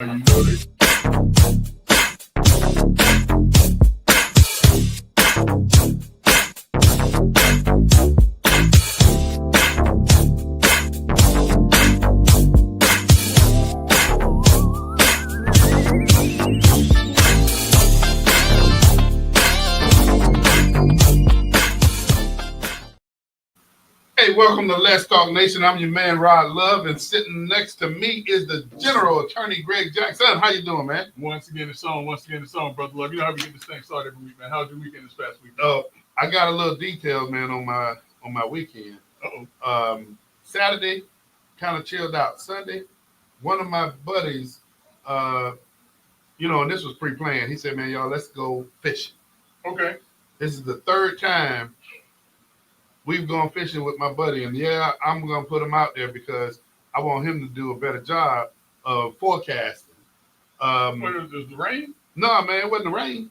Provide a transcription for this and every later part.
You know this. Hey, welcome to Let's Talk Nation. I'm your man Rod Love, and sitting next to me is the General Attorney Greg Jackson. How you doing, man? Once again, it's on, brother Love. You know how we get this thing started every week, man. How's your weekend this past week? I got a little details, man, on my weekend. Saturday, kind of chilled out. Sunday, one of my buddies, and this was pre-planned. He said, "Man, y'all, let's go fishing." Okay. This is the third time we've gone fishing with my buddy, and yeah, I'm gonna put him out there because I want him to do a better job of forecasting. What is the rain? No, man, it wasn't the rain.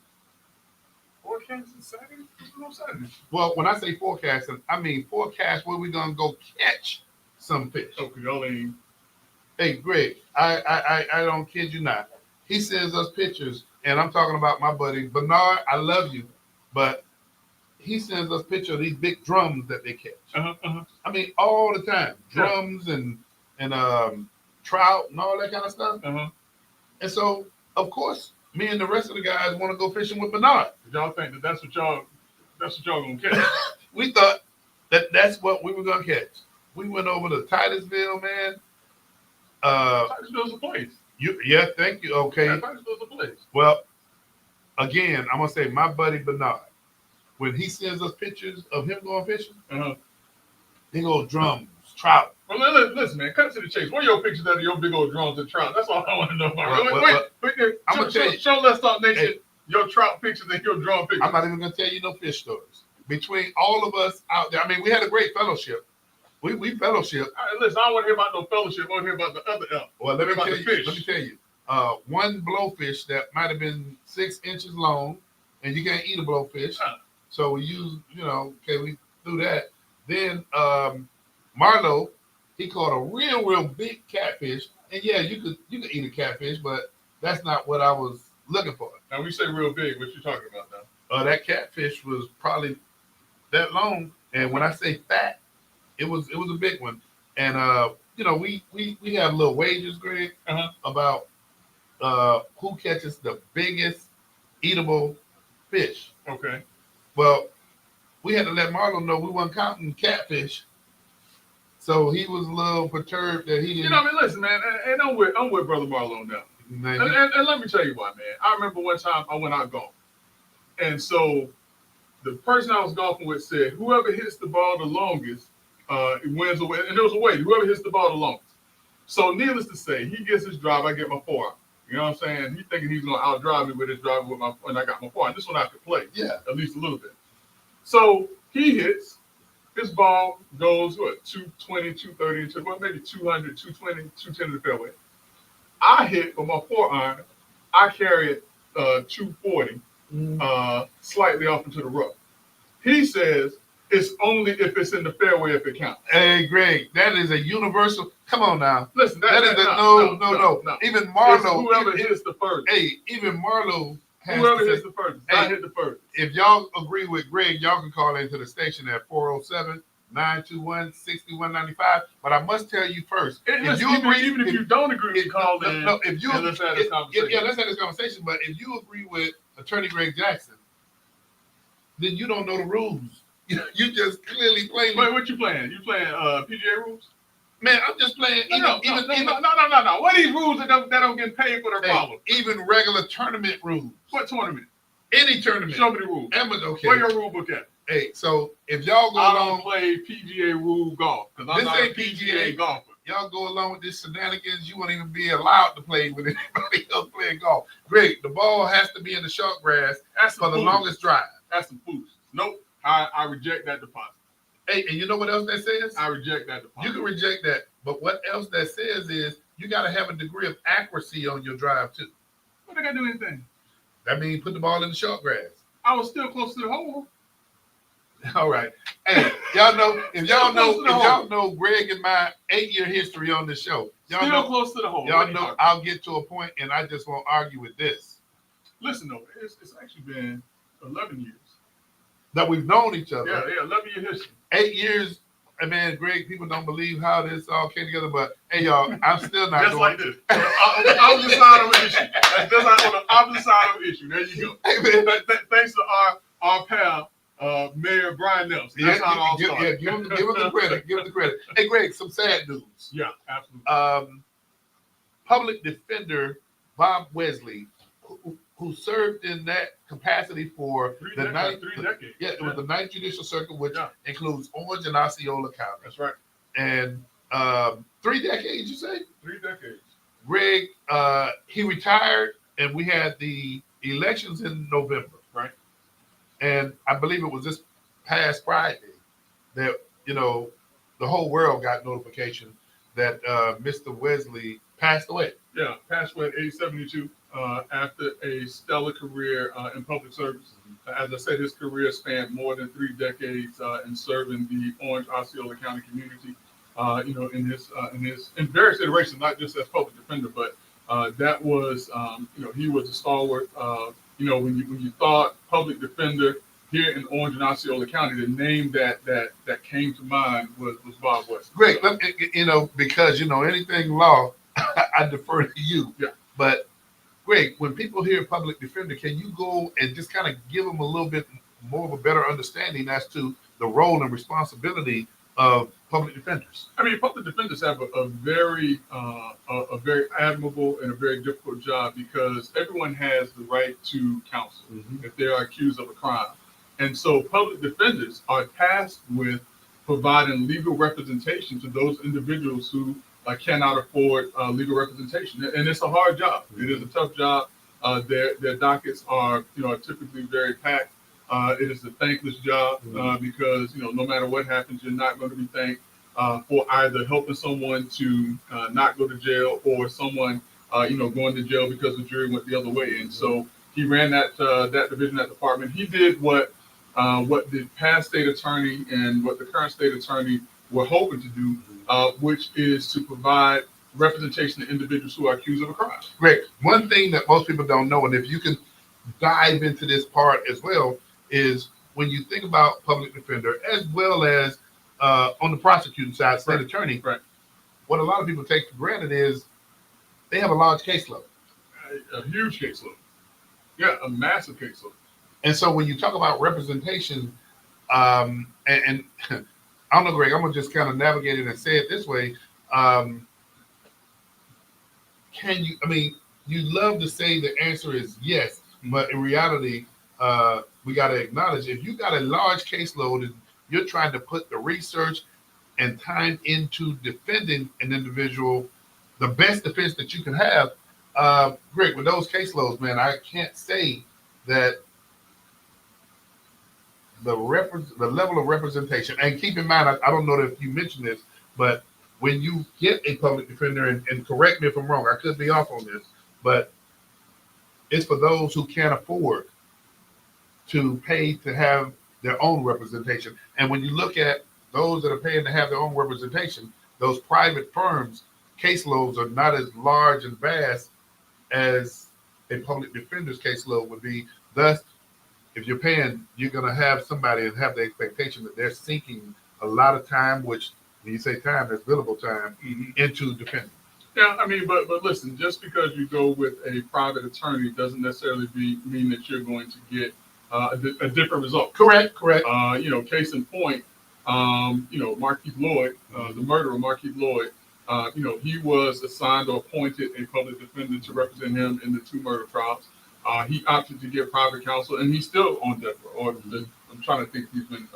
Forecasting Saturday? No Saturday. Well, when I say forecasting, I mean forecast where we're gonna go catch some fish. Okay, y'all ain't. Hey, Greg, I don't kid you not. He sends us pictures, and I'm talking about my buddy Bernard. I love you, but he sends us pictures of these big drums that they catch. I mean, all the time, drums and trout and all that kind of stuff. And so, of course, me and the rest of the guys want to go fishing with Bernard. Did y'all think that that's what y'all gonna catch? We thought that's what we were gonna catch. We went over to Titusville, man. Titusville's a place. Thank you. Okay. Yeah, Titusville's a place. Well, again, I'm gonna say my buddy Bernard. When he sends us pictures of him going fishing, big old drums, trout. Well, listen, man, cut to the chase. What are your pictures of your big old drums and trout? That's all I want to know about. Wait, I'm gonna tell you. Show Let's Talk Nation your trout pictures and your drum pictures. I'm not even gonna tell you no fish stories. Between all of us out there, I mean, we had a great fellowship. We fellowship. Listen, I don't want to hear about no fellowship. I want to hear about the other elk. Well, let me tell you. One blowfish that might have been 6 inches long, and you can't eat a blowfish. So we used, we threw that. Then Marlo, he caught a real big catfish. And yeah, you could eat a catfish, but that's not what I was looking for. Now, when you say real big, what you talking about now? That catfish was probably that long. And when I say fat, it was a big one. And we have little wagers, Greg, about who catches the biggest eatable fish. Okay. Well, we had to let Marlon know we weren't counting catfish, so he was a little perturbed that he didn't. Listen, man, and I'm with Brother Marlon now. And let me tell you why, man. I remember one time I went out golfing, and so the person I was golfing with said, "Whoever hits the ball the longest, wins away." And there was a way, whoever hits the ball the longest. So, needless to say, he gets his drive, I get my 4-iron. You know what I'm saying? He's thinking he's going to outdrive me with his driver when I got my 4-iron. This one I could play. Yeah. At least a little bit. So he hits. His ball goes, 220, 230, maybe 200, 220, 210 to the fairway. I hit with my 4-iron. I carry it 240, slightly off into the rough. He says it's only if it's in the fairway if it counts. Hey, Greg, that is a universal. Come on now. Listen, that is no. Even Marlo. Whoever hits the furthest. Hey, even Marlo. Whoever hits the furthest. I hit the furthest. If y'all agree with Greg, y'all can call into the station at 407-921-6195. But I must tell you first. If you agree, even if you don't agree, call in. No, if you let's have this conversation. Yeah, let's have this conversation. But if you agree with Attorney Greg Jackson, then you don't know the rules. You just clearly playing. Wait, what you playing? You playing PGA rules? Man, I'm just playing. No. What are these rules that don't get paid for their follow? Even regular tournament rules. What tournament? Any tournament. Show me the rules. Okay. Where your rule book at? Hey, so if y'all go I along, don't play PGA rule golf because I'm not a PGA golfer. Y'all go along with this shenanigans, you won't even be allowed to play with anybody else playing golf. Greg, the ball has to be in the short grass for the longest drive. That's some foolishness. Nope. I reject that deposit. Hey, and you know what else that says? I reject that deposit. You can reject that, but what else that says is you got to have a degree of accuracy on your drive too. What they got to do anything? That means put the ball in the short grass. I was still close to the hole. All right. Hey, if y'all know Greg and my 8-year history on the show, y'all Still know close to the hole. Y'all know I'll get to a point and I just won't argue with this. Listen though, it's actually been 11 years that we've known each other. Yeah, 11-year history. 8 years. And man, Greg, people don't believe how this all came together, but hey, y'all, I'm still not just like this. On the opposite side of an issue. That's like on the opposite side of an issue. There you go. Hey, man. Thanks to our pal, Mayor Brian Nelson. That's how it all started. Yeah, give him the credit. Give him the credit. Hey, Greg, some sad news. Yeah, absolutely. Public defender Bob Wesley, who served in that capacity for three decades. Yeah, it was the 9th Judicial Circuit, which includes Orange and Osceola County. That's right. And 3 decades, you say? 3 decades. Greg, he retired, and we had the elections in November. Right. And I believe it was this past Friday that, the whole world got notification that Mr. Wesley passed away. Yeah, passed away at age 72 after a stellar career in public service. As I said, his career spanned more than 3 decades in serving the Orange Osceola County community. In various iterations, not just as public defender, but that was, he was a stalwart. When you thought public defender here in Orange and Osceola County, the name that came to mind was Bob Wesley. Great, because anything law, I defer to you. Yeah. But Greg, when people hear public defender, can you go and just kind of give them a little bit more of a better understanding as to the role and responsibility of public defenders? I mean, public defenders have a very admirable and a very difficult job because everyone has the right to counsel if they are accused of a crime. And so public defenders are tasked with providing legal representation to those individuals who cannot afford legal representation. And it's a hard job. It is a tough job. Their dockets are typically very packed. It is a thankless job because no matter what happens, you're not going to be thanked for either helping someone to not go to jail or someone going to jail because the jury went the other way. And so he ran that division, that department. He did what the past state attorney and what the current state attorney were hoping to do, which is to provide representation to individuals who are accused of a crime. Great. One thing that most people don't know, and if you can dive into this part as well, is when you think about public defender as well as on the prosecuting side, state attorney, what a lot of people take for granted is they have a large caseload. A huge caseload. Yeah, a massive caseload. And so when you talk about representation, and I don't know, Greg, I'm going to just kind of navigate it and say it this way. You love to say the answer is yes, but in reality, we got to acknowledge if you got a large caseload and you're trying to put the research and time into defending an individual, the best defense that you can have, Greg, with those caseloads, man, I can't say that the level of representation, and keep in mind, I don't know if you mentioned this, but when you get a public defender, and correct me if I'm wrong, I could be off on this, but it's for those who can't afford to pay to have their own representation. And when you look at those that are paying to have their own representation, those private firms, caseloads are not as large and vast as a public defender's caseload would be. Thus, if you're paying, you're going to have somebody and have the expectation that they're sinking a lot of time, which when you say time, that's billable time, into defending. Yeah, I mean, but listen, just because you go with a private attorney doesn't necessarily mean that you're going to get a different result. Correct. Case in point, Markeith Lloyd, the murderer, Markeith Lloyd, he was assigned or appointed a public defender to represent him in the 2 murder trials. He opted to get private counsel, and he's still on death row. I'm trying to think if he's been,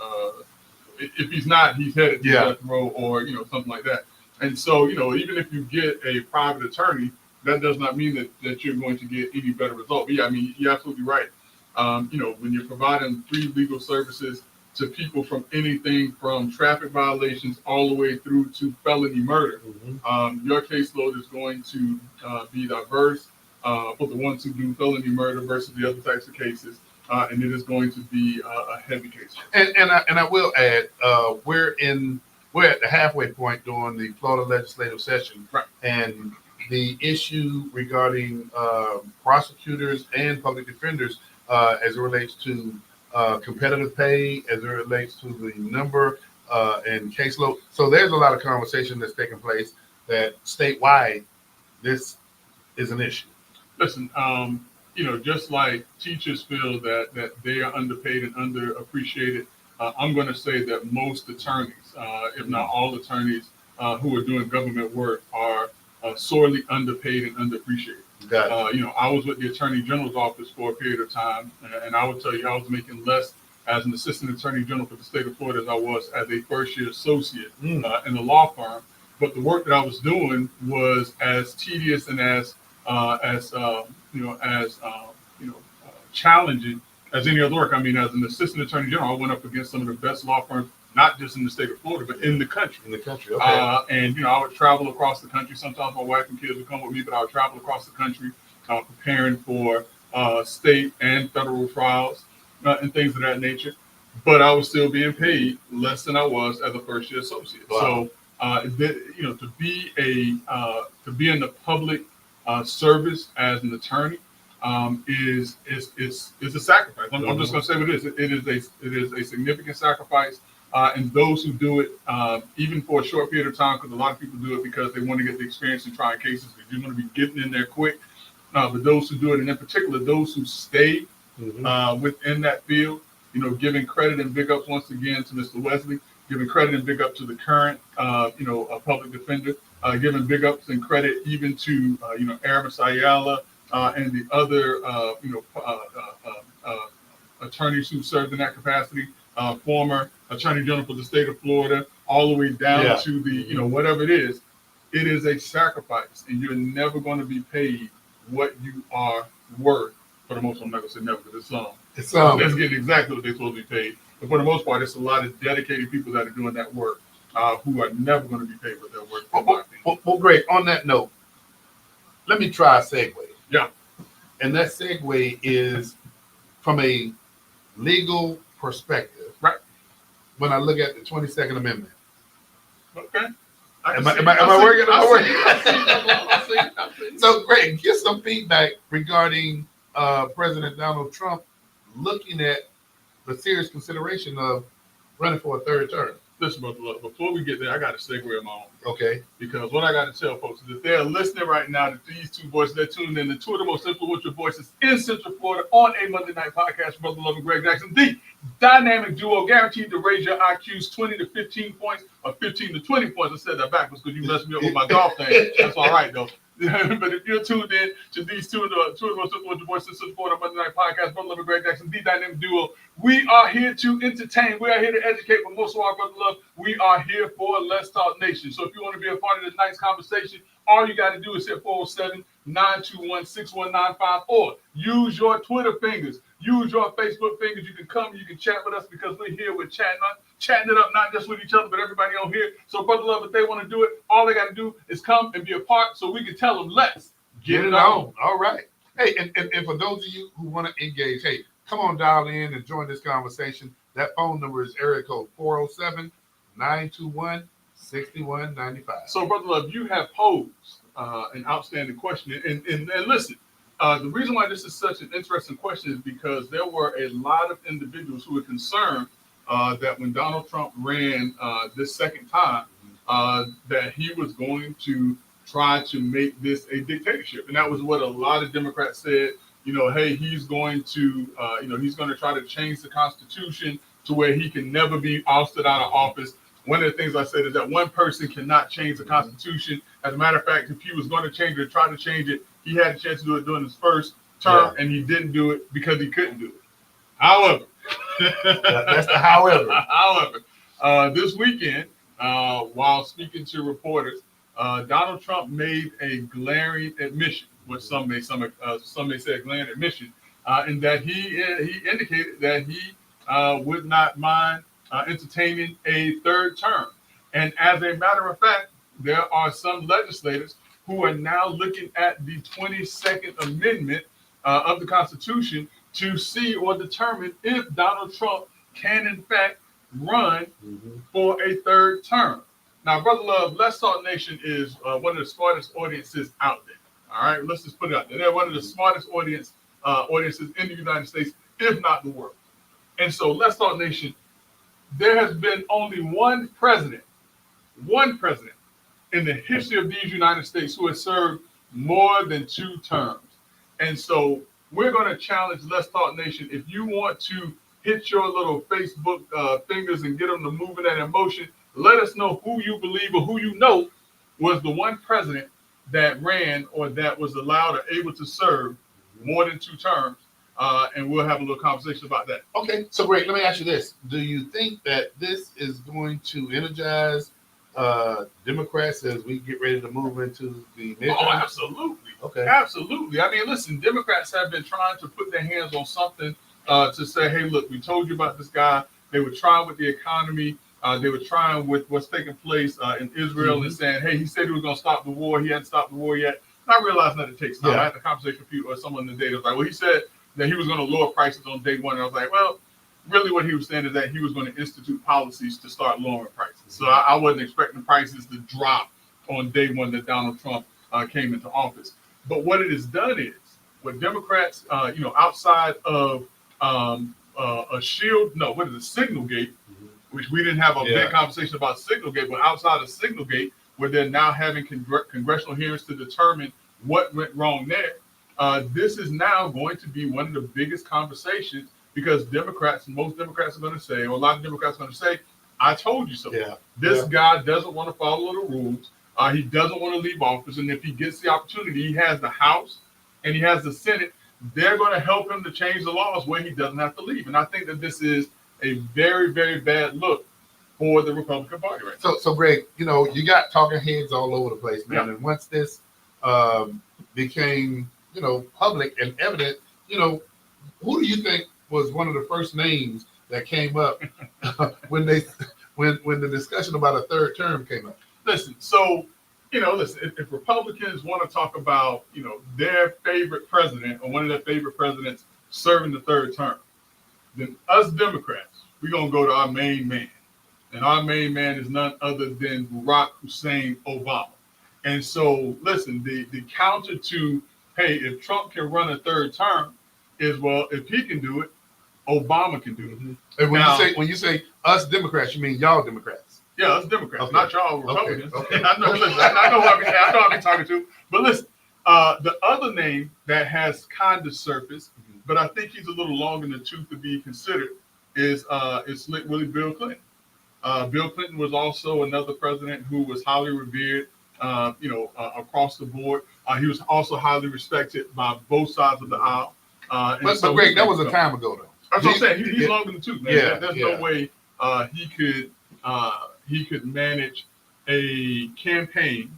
if he's not, he's headed to death row or, something like that. And so, even if you get a private attorney, that does not mean that you're going to get any better result. But yeah, I mean, you're absolutely right. When you're providing free legal services to people from anything from traffic violations all the way through to felony murder, your caseload is going to be diverse for the ones who do felony murder versus the other types of cases. and it is going to be a heavy case. And I will add, we're at the halfway point during the Florida legislative session, right? And the issue regarding prosecutors and public defenders as it relates to competitive pay, as it relates to the number and caseload. So there's a lot of conversation that's taking place that statewide this is an issue. Listen, just like teachers feel that they are underpaid and underappreciated, I'm going to say that most attorneys, if not all attorneys who are doing government work, are sorely underpaid and underappreciated. I was with the Attorney General's office for a period of time, and I would tell you I was making less as an assistant attorney general for the state of Florida as I was as a first-year associate in the law firm. But the work that I was doing was as tedious and as challenging as any other work. I mean, as an assistant attorney general, I went up against some of the best law firms, not just in the state of Florida, but in the country. Okay. I would travel across the country. Sometimes my wife and kids would come with me, but I would travel across the country preparing for state and federal trials and things of that nature. But I was still being paid less than I was as a first-year associate. Wow. So, to be in the public service as an attorney is a sacrifice. I'm just going to say what it is. It is a significant sacrifice. And those who do it, even for a short period of time, because a lot of people do it because they want to get the experience in trying cases, because you're going to be getting in there quick. But those who do it, and in particular, those who stay within that field, giving credit and big ups once again to Mr. Wesley, giving credit and big up to the current, a public defender, giving big ups and credit even to, Aramis Ayala and the other, attorneys who served in that capacity, former Attorney General for the state of Florida, all the way down to the, whatever it is a sacrifice, and you're never going to be paid what you are worth. For the most part, I'm not going to say never, because it's getting exactly what they're supposed to be paid. But for the most part, it's a lot of dedicated people that are doing that work who are never going to be paid what they're worth. Well, great. On that note, let me try a segue. Yeah. And that segue is from a legal perspective. Right. When I look at the 22nd Amendment. Okay. Am I working? I see. So, great. Get some feedback regarding President Donald Trump looking at the serious consideration of running for a third term. Listen, brother, look, before we get there, I got to segue of my own. Okay. Because what I got to tell folks is that they're listening right now to these two voices. They're tuned in to two of the most influential voices in Central Florida on a Monday night podcast. Brother Love and Greg Jackson, the dynamic duo guaranteed to raise your IQs 20 to 15 points or 15 to 20 points. I said that backwards because you messed me up with my golf thing. That's all right, though. But if you're tuned in to these two of the most influential voices in Central Florida Monday night podcast, Brother Love and Greg Jackson, the dynamic duo, we are here to entertain. We are here to educate, but most of all, Brother Love, we are here for Let's Talk Nation. So if you want to be a part of tonight's conversation, all you got to do is hit 407-921-6195 or use your Twitter fingers, use your Facebook fingers. You can come, you can chat with us because we're here. We're chatting it up, not just with each other, but everybody on here. So, Brother Love, if they want to do it, all they got to do is come and be a part so we can tell them, let's get it on. All right. Hey, and for those of you who want to engage, hey, come on, dial in and join this conversation. That phone number is area code 407-921-6195. So, Brother Love, you have posed an outstanding question. And listen, the reason why this is such an interesting question is because there were a lot of individuals who were concerned that when Donald Trump ran this second time, that he was going to try to make this a dictatorship. And that was what a lot of Democrats said. Hey, he's going to, he's going to try to change the Constitution to where he can never be ousted out of office. One of the things I said is that one person cannot change the Constitution. As a matter of fact, if he was going to change it, try to change it, he had a chance to do it during his first term, and he didn't do it because he couldn't do it. However, that's the however. However, this weekend, while speaking to reporters, Donald Trump made a glaring admission, which some may say a glaring admission, in that he indicated that he would not mind entertaining a third term. And as a matter of fact, there are some legislators who are now looking at the 22nd Amendment of the Constitution to see or determine if Donald Trump can in fact run for a third term. Now, Brother Love, Let's Talk Nation is one of the smartest audiences out there. All right, let's just put it out there. They're one of the smartest audiences in the United States, if not the world. And so, Let's Talk Nation, there has been only one president in the history of these United States who has served more than 2 terms. And so we're going to challenge Let's Talk Nation. If you want to hit your little Facebook fingers and get them to move in that emotion, let us know who you believe or who you know was the one president that ran or that was allowed or able to serve more than 2 terms. And we'll have a little conversation about that. Okay, so great. Let me ask you this. Do you think that this is going to energize Democrats as we get ready to move into the midterm? Oh, absolutely. Okay. Absolutely. I mean, listen, Democrats have been trying to put their hands on something to say, hey, look, we told you about this guy. They were trying with the economy. They were trying with what's taking place in Israel and saying, hey, he said he was going to stop the war. He hadn't stopped the war yet. And I realized that it takes time. I had a conversation with people or someone in the day that was like, well, he said that he was going to lower prices on day one. And I was like, well, really what he was saying is that he was going to institute policies to start lowering prices. So I wasn't expecting prices to drop on day one that Donald Trump came into office. But what it has done is, what Democrats, outside of a shield, no, what is it, Signalgate, which we didn't have a big conversation about Signalgate, but outside of Signalgate, where they're now having congressional hearings to determine what went wrong there, this is now going to be one of the biggest conversations because most Democrats are going to say, or a lot of Democrats are going to say, I told you so. This guy doesn't want to follow the rules. He doesn't want to leave office. And if he gets the opportunity, he has the House and he has the Senate. They're going to help him to change the laws where he doesn't have to leave. And I think that this is a very, very bad look for the Republican Party right now. So Greg, you got talking heads all over the place, man. And once this became, public and evident, who do you think was one of the first names that came up when the discussion about a third term came up? Listen, so, if Republicans want to talk about, their favorite president or one of their favorite presidents serving the third term, then us Democrats, we're going to go to our main man. And our main man is none other than Barack Hussein Obama. And so, listen, the counter to, hey, if Trump can run a third term is, well, if he can do it, Obama can do it. And when you say us Democrats, you mean y'all Democrats? Yeah, us Democrats, not y'all Republicans. Okay. I know who I've been talking to. But listen, the other name that has kind of surfaced, but I think he's a little long in the tooth to be considered, is Slick Willie Bill Clinton. Bill Clinton was also another president who was highly revered, across the board. He was also highly respected by both sides of the aisle. But Greg, that was a time ago, though. That's what I'm saying. He's long in the tooth, man. There's no way he could manage a campaign,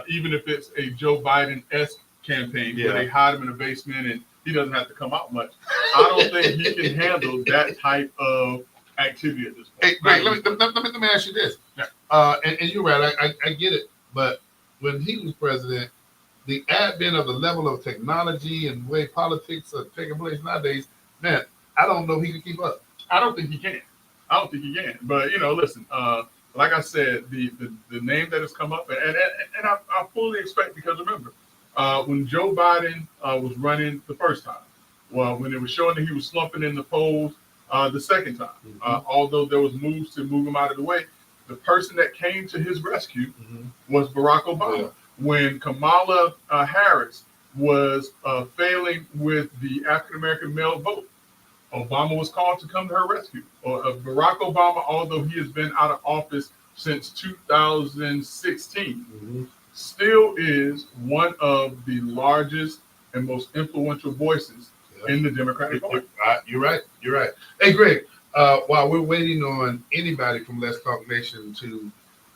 even if it's a Joe Biden-esque campaign, where they hide him in a basement and he doesn't have to come out much. I don't think he can handle that type of activity at this point. Hey, Greg, let me ask you this. And you're right, I get it. But when he was president, the advent of the level of technology and the way politics are taking place nowadays, man, I don't know if he can keep up. I don't think he can. But, listen, like I said, the name that has come up, and I fully expect, because remember, when Joe Biden was running the first time, well, when it was showing that he was slumping in the polls the second time, although there was moves to move him out of the way, the person that came to his rescue was Barack Obama. Yeah. When Kamala Harris was failing with the African-American male vote, Obama was called to come to her rescue. Barack Obama, although he has been out of office since 2016, still is one of the largest and most influential voices in the Democratic Party. You're right. Hey, Greg, while we're waiting on anybody from Let's Talk Nation to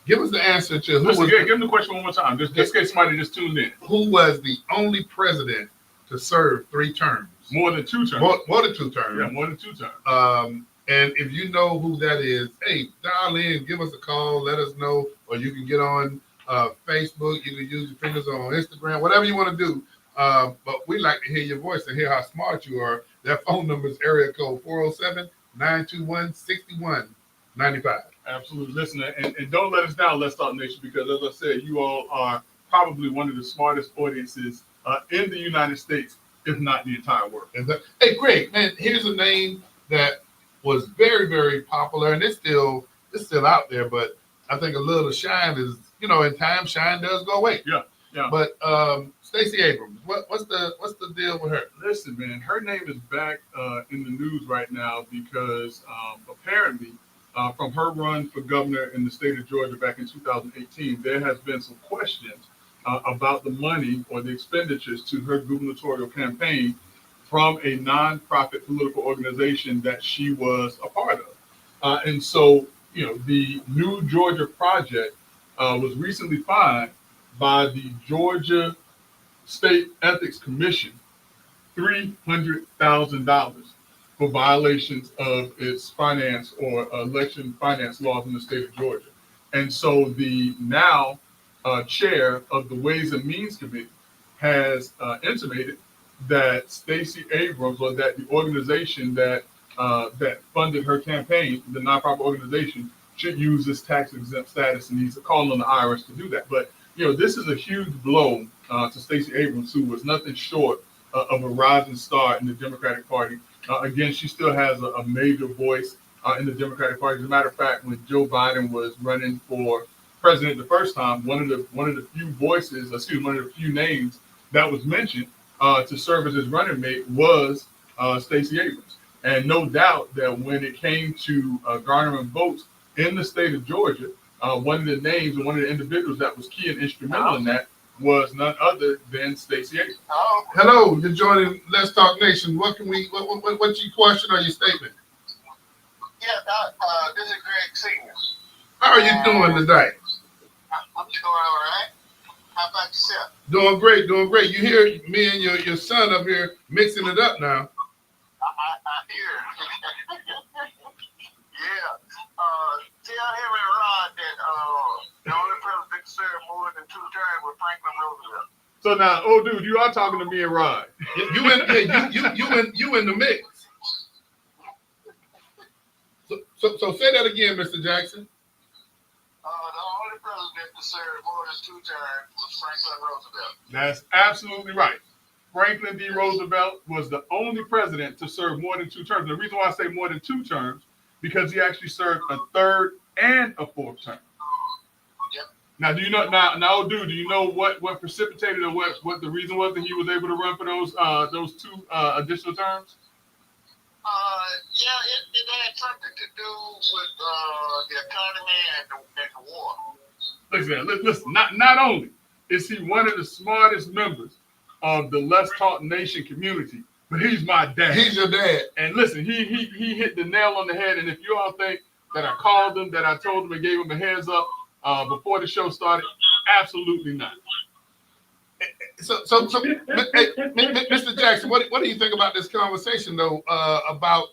give us the answer to give him the question one more time. Just in case somebody just tuned in. Who was the only president to serve 3 terms? More than 2 terms. More than 2 terms. Yeah, more than 2 terms. And if you know who that is, hey, dial in, give us a call, let us know, or you can get on Facebook. You can use your fingers on Instagram, whatever you want to do. But we like to hear your voice and hear how smart you are. That phone number is area code 407-921-6195. Absolutely. Listen, and don't let us down, Let's Talk Nation, because as I said, you all are probably one of the smartest audiences in the United States, if not the entire world. Hey, Greg, man, here's a name that was very, very popular, and it's still out there, but I think a little shine is, in time, shine does go away. Yeah. But Stacey Abrams, what's the deal with her? Listen, man, her name is back in the news right now because apparently from her run for governor in the state of Georgia back in 2018, there has been some questions about the money or the expenditures to her gubernatorial campaign from a nonprofit political organization that she was a part of. And so, the New Georgia Project was recently fined by the Georgia State Ethics Commission $300,000 for violations of its finance or election finance laws in the state of Georgia. And so the now chair of the Ways and Means Committee has intimated that Stacey Abrams, or that the organization that funded her campaign, the nonprofit organization, should use this tax exempt status, and he's calling on the IRS to do that. But this is a huge blow to Stacey Abrams, who was nothing short of a rising star in the Democratic Party. Again, she still has a major voice in the Democratic Party. As a matter of fact, when Joe Biden was running for president the first time, one of the few names that was mentioned to serve as his running mate was Stacey Abrams. And no doubt that when it came to garnering votes in the state of Georgia, one of the names and one of the individuals that was key and instrumental in that was none other than Stacey Abrams. Hello, you're joining Let's Talk Nation. What's your question or your statement? Yeah, this is Greg Senior. How are you doing today? I'm doing all right. How about yourself? Doing great. You hear me and your son up here mixing it up now. I hear. Yeah. Tell him and Rod that the only president to serve more than 2 terms was Franklin Roosevelt. So now, oh dude, you are talking to me and Rod. You in the mix. So say that again, Mr. Jackson. The only president to serve more than 2 terms was Franklin Roosevelt. That's absolutely right. Franklin D. Roosevelt was the only president to serve more than 2 terms. The reason why I say more than 2 terms, because he actually served a 3rd and a 4th term. Yep. Now, do you know? Now, do you know what precipitated or what the reason was that he was able to run for those 2 additional terms? Yeah, it had something to do with the economy and the war. Listen. Not only is he one of the smartest members of the Let's Talk Nation community, but he's my dad. He's your dad. And listen, he hit the nail on the head. And if you all think that I called him, that I told him and gave him a heads up before the show started, absolutely not. So, Mr. Jackson, what do you think about this conversation though about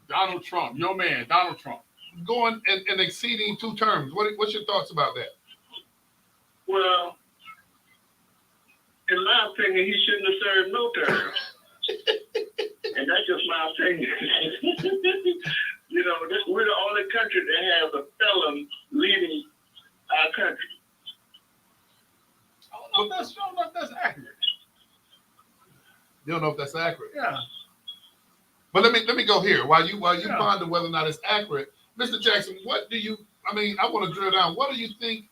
Donald Trump, your man, Donald Trump, going and exceeding 2 terms? What's your thoughts about that? Well, in my opinion, he shouldn't have served no terms. And that's just my opinion. We're the only country that has a felon leading our country. I don't know if that's accurate. You don't know if that's accurate. Yeah. But let me go here while you Yeah. ponder whether or not it's accurate. Mr. Jackson, I want to drill down. What do you think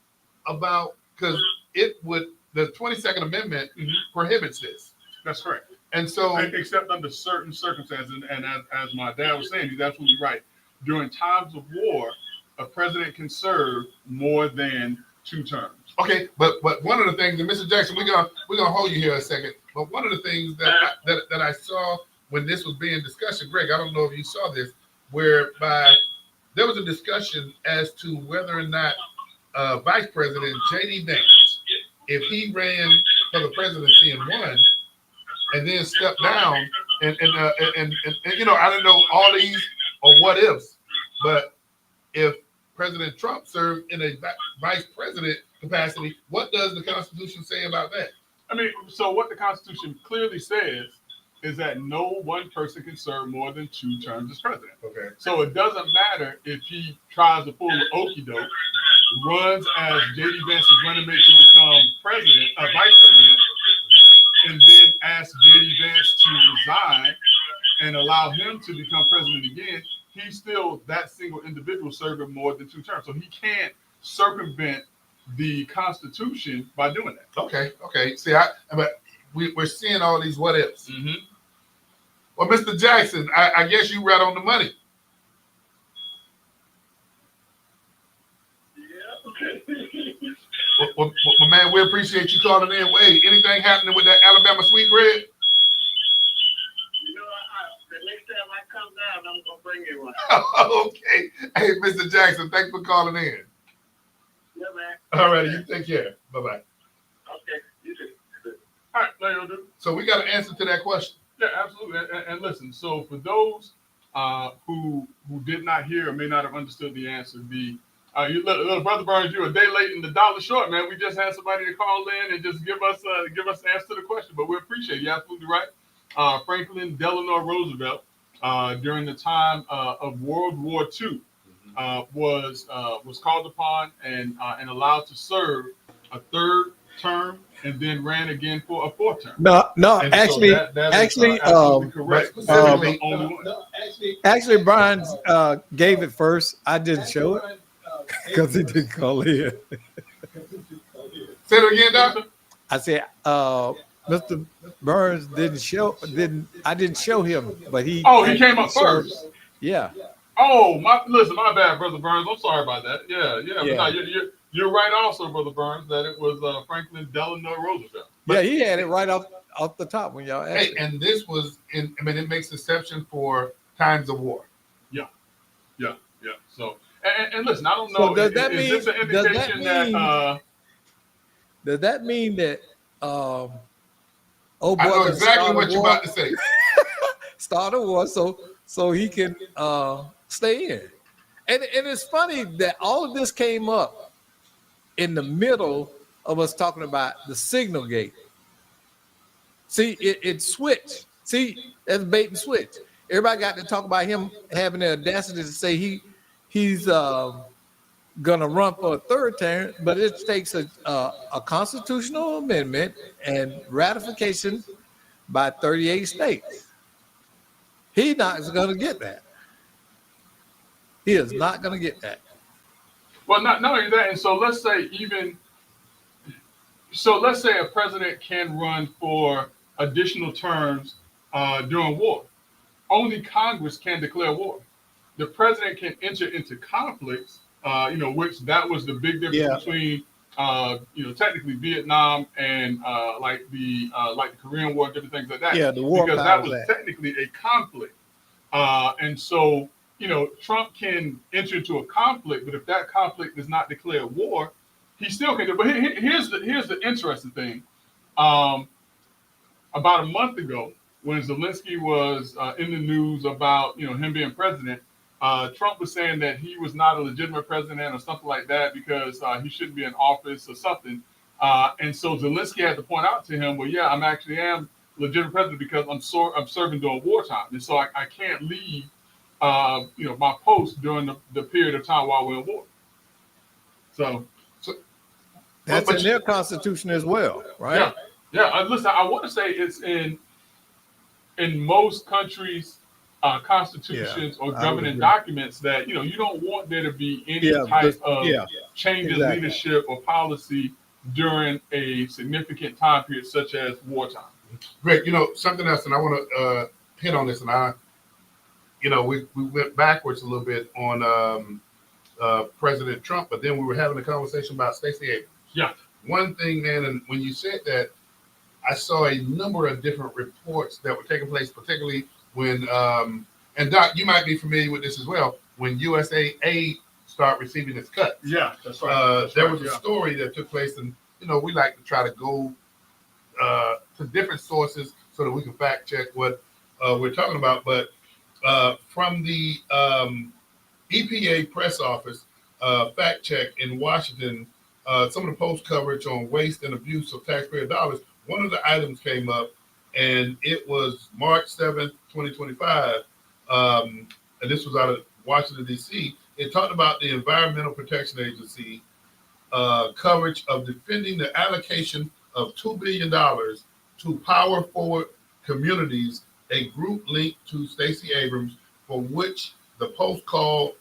about, because the 22nd Amendment prohibits this. That's correct. And so, except under certain circumstances, and as my dad was saying, he's absolutely right. During times of war, a president can serve more than 2 terms. okay, but one of the things, and Mr. Jackson, we're gonna hold you here a second. But one of the things that I saw when this was being discussed, Greg, I don't know if you saw this, whereby there was a discussion as to whether or not Vice President J.D. Vance, if he ran for the presidency and won, and then stepped down, and I don't know all these or what ifs, but if President Trump served in a vice president capacity, what does the Constitution say about that? I mean, so what the Constitution clearly says is that no one person can serve more than 2 terms as president. Okay. So it doesn't matter if he tries to pull the okie doke, runs as J.D. Vance is running mate to become president, vice president, and then asks J.D. Vance to resign and allow him to become president again. He's still that single individual serving more than 2 terms. So he can't circumvent the Constitution by doing that. Okay. See, but we're seeing all these what ifs. Mm-hmm. Well, Mr. Jackson, I guess you right on the money. Yeah. Well, man, we appreciate you calling in. Hey, anything happening with that Alabama sweet bread? You know, the next time I come down, I'm gonna bring you one. Okay. Hey, Mr. Jackson, thanks for calling in. Yeah, man. All right, you take care. Bye-bye. Okay. You too. All right, there you go, dude. So we got an answer to that question. Yeah, absolutely. And listen, so for those who did not hear or may not have understood the answer, little Brother Burns, you're a day late and the dollar short, man. We just had somebody to call in and just give us the answer to the question, but we appreciate it. You're absolutely right. Franklin Delano Roosevelt, during the time of World War II, was called upon and allowed to serve a 3rd term and then ran again for a 4th term. No, And actually, so that is actually, absolutely correct. specifically, The only one. actually, Brian gave it first. I didn't show it because he didn't call in. Say it again, Doctor. I said, Mr. Burns I didn't show him, but he. Oh, he came up first. Yeah. Oh, my bad, Brother Burns. I'm sorry about that. Yeah. Yeah. But no, you're right also, Brother Burns, that it was Franklin Delano Roosevelt. Yeah, he had it right off the top when y'all asked. Hey, and this was it makes exception for times of war. Yeah. So, and listen, I don't So know. does that mean- Is this an does that indication mean- that Does that mean that I know exactly start what a you're war? about to say. Start a war so he can stay in. And it's funny that all of this came up in the middle of us talking about the signal gate. See, it switched. See, that's bait and switch. Everybody got to talk about him having the audacity to say he's gonna run for a 3rd term, but it takes a constitutional amendment and ratification by 38 states. He's not going to get that. He is not going to get that. well, not only that, and so let's say a president can run for additional terms during war. Only Congress can declare war. The president can enter into conflicts, which that was the big difference between, technically Vietnam and like the Korean War, different things like that. Yeah, the War because that Powers was Act. technically a conflict, and so Trump can enter into a conflict, but if that conflict does not declare war, he still can do. But here's the interesting thing. About a month ago, when Zelensky was in the news about him being president, Trump was saying that he was not a legitimate president or something like that because he shouldn't be in office or something. And so Zelensky had to point out to him, well, yeah, I'm actually am legitimate president because I'm serving during wartime, and so I can't leave my post during the period of time while we're in war. So That's in their constitution as well, right? Yeah. Listen, I want to say it's in most countries' constitutions or governing documents that you don't want there to be any type of change in leadership or policy during a significant time period such as wartime. Great. Something else, and I want to hit on this, and we went backwards a little bit on President Trump, but then we were having a conversation about Stacey Abrams. Yeah. One thing, man, and when you said that, I saw a number of different reports that were taking place, particularly when, and Doc, you might be familiar with this as well, when USAID start receiving its cuts. Yeah, that's right. There was a story that took place, and we like to try to go to different sources so that we can fact check what we're talking about. But from the EPA press office fact check in Washington, some of the post coverage on waste and abuse of taxpayer dollars one of the items came up, and it was March 7th, 2025, and this was out of Washington, D.C. It talked about the Environmental Protection Agency coverage of defending the allocation of $2 billion to Power Forward Communities, a group linked to Stacey Abrams, for which the Post called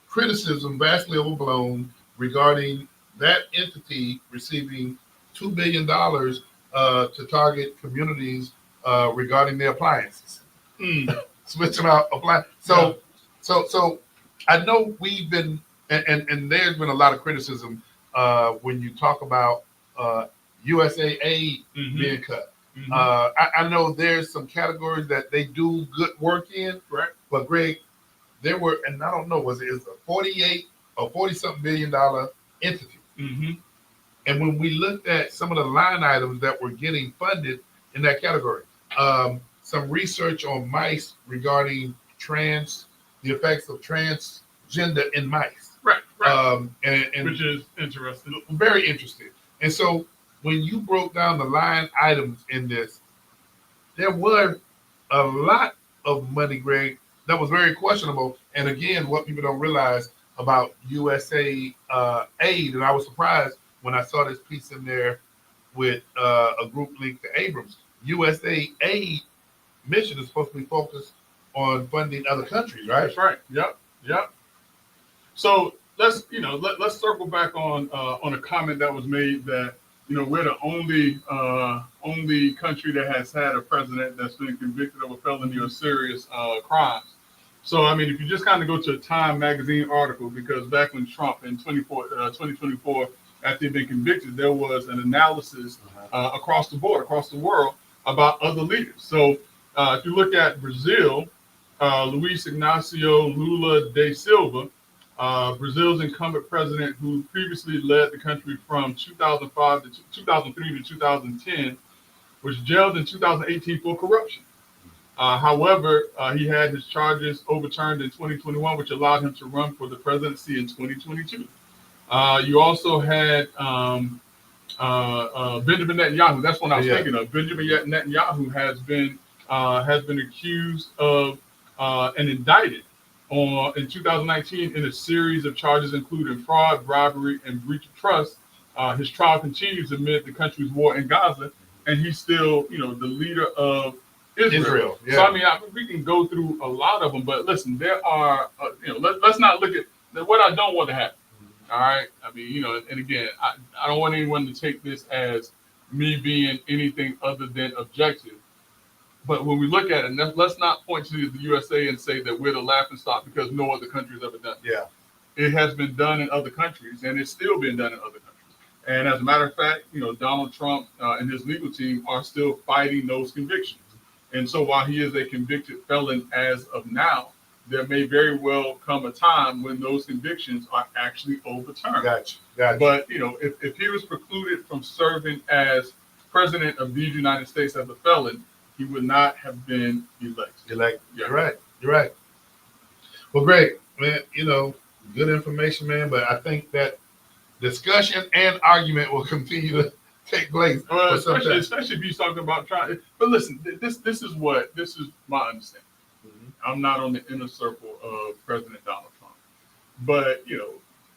criticism vastly overblown regarding that entity receiving $2 billion to target communities regarding their appliances. Switching out appliances. So I know we've been, and there's been a lot of criticism when you talk about USA aid being cut. I know there's some categories that they do good work in, right? But Greg, there were, and I don't know, was it a 48 or 40-something $billion entity? And when we looked at some of the line items that were getting funded in that category, some research on mice regarding the effects of transgender in mice. Right. And which is interesting. Very interesting. And so when you broke down the line items in this, there were a lot of money, Greg, that was very questionable. And again, what people don't realize about USA aid, and I was surprised when I saw this piece in there with a group linked to Abrams. USA aid mission is supposed to be focused on funding other countries, right? That's right. Yep. So let's circle back on a comment that was made that we're the only country that has had a president that's been convicted of a felony or serious crimes. So I mean, if you just kind of go to a Time magazine article, because back when Trump in 2024, after he'd been convicted, there was an analysis across the world about other leaders. So if you look at Brazil, Luiz Inácio Lula da Silva, Brazil's incumbent president who previously led the country from 2003 to 2010, was jailed in 2018 for corruption. However, he had his charges overturned in 2021, which allowed him to run for the presidency in 2022. You also had Benjamin Netanyahu. That's what I was thinking of. Benjamin Netanyahu has been accused of and indicted in 2019 in a series of charges, including fraud, bribery, and breach of trust. His trial continues amid the country's war in Gaza, and he's still, the leader of Israel. Yeah. So I mean, we can go through a lot of them, but listen, there are, let's not look at what I don't want to happen. All right. I mean, and again, I don't want anyone to take this as me being anything other than objective. But when we look at it, let's not point to the USA and say that we're the laughingstock because no other country has ever done it. Yeah. It has been done in other countries, and it's still being done in other countries. And as a matter of fact, Donald Trump and his legal team are still fighting those convictions. And so while he is a convicted felon as of now, there may very well come a time when those convictions are actually overturned. Gotcha. But, if he was precluded from serving as president of these United States as a felon, he would not have been elected. You're right. Well, great, man. Good information, man. But I think that discussion and argument will continue to take place. Especially if you're talking about trying. But listen, this is my understanding. I'm not on the inner circle of President Donald Trump, but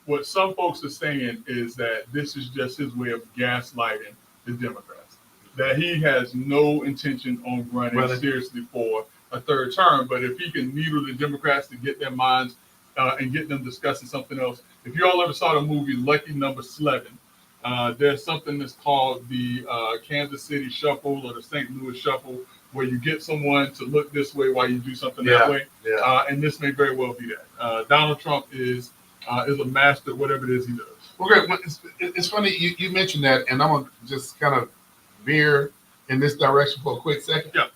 what some folks are saying is that this is just his way of gaslighting the Democrats. That he has no intention on running seriously for a third term, but if he can needle the Democrats to get their minds and get them discussing something else. If you all ever saw the movie Lucky Number 11, there's something that's called the Kansas City Shuffle or the St. Louis Shuffle, where you get someone to look this way while you do something that way. Yeah. And this may very well be that. Donald Trump is a master, whatever it is he does. Well, great. It's funny you mentioned that, and I'm gonna just kind of veer in this direction for a quick second. Yeah.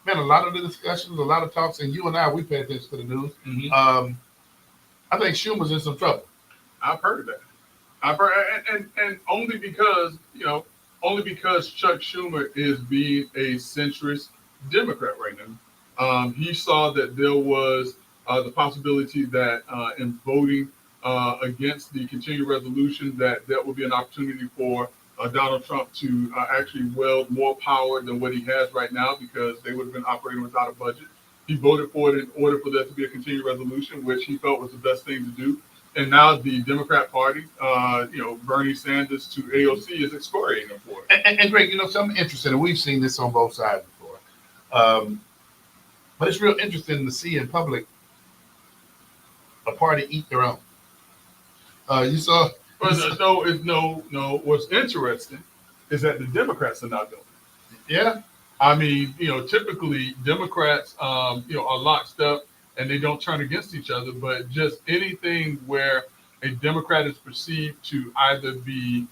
Man, a lot of the discussions, a lot of talks, and you and I, we pay attention to the news. I think Schumer's in some trouble. I've heard that. I've heard, and only because Chuck Schumer is being a centrist Democrat right now. He saw that there was the possibility that in voting against the continuing resolution, that there will be an opportunity for Donald Trump to actually wield more power than what he has right now, because they would have been operating without a budget. He voted for it in order for there to be a continued resolution, which he felt was the best thing to do. And now the Democrat Party, Bernie Sanders to AOC is excoriating him for it. And Greg, something interesting, and we've seen this on both sides before. But it's real interesting to see in public a party eat their own. You saw. No. What's interesting is that the Democrats are not doing it. Yeah. I mean, typically Democrats, are locked up and they don't turn against each other, but just anything where a Democrat is perceived to either be,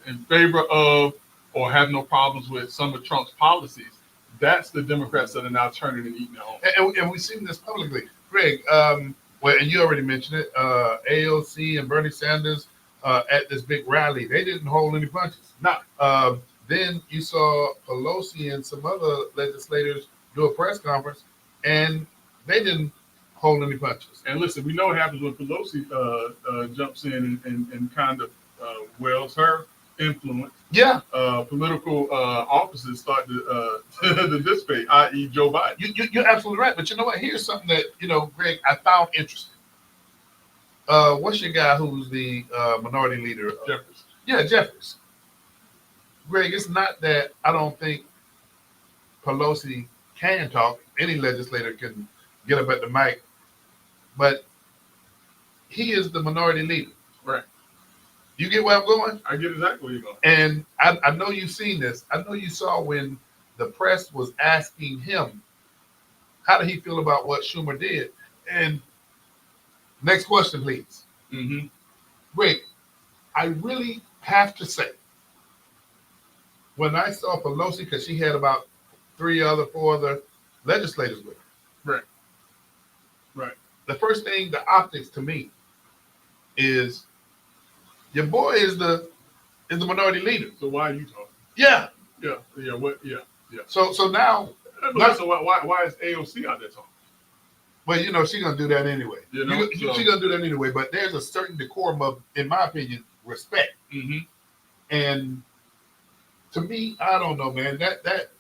in favor of or have no problems with some of Trump's policies, that's the Democrats that are now turning and eating their own. And we've seen this publicly. Greg, and you already mentioned it, AOC and Bernie Sanders at this big rally, they didn't hold any punches. No. Then you saw Pelosi and some other legislators do a press conference, and they didn't hold any punches. And listen, we know what happens when Pelosi jumps in and kind of wields her influence. Yeah. Political offices start to dissipate, i.e. Joe Biden. You're absolutely right. But you know what? Here's something that, Greg, I found interesting. What's your guy who's the minority leader? Jeffries. Yeah, Jeffries. Greg, it's not that I don't think Pelosi can talk. Any legislator can get up at the mic. But he is the minority leader. Right. You get where I'm going? I get exactly where you're going. And I know you've seen this. I know you saw when the press was asking him, how did he feel about what Schumer did? And next question, please. Mm-hmm. Greg, I really have to say, when I saw Pelosi, because she had about 4 other legislators with her. Right. The first thing, the optics to me, is your boy is the minority leader. So why are you talking? Yeah. Yeah. So now, so why is AOC out there talking? well, she's gonna do that anyway. She's gonna do that anyway. But there's a certain decorum of, in my opinion, respect. Mm-hmm. And to me, I don't know, man. That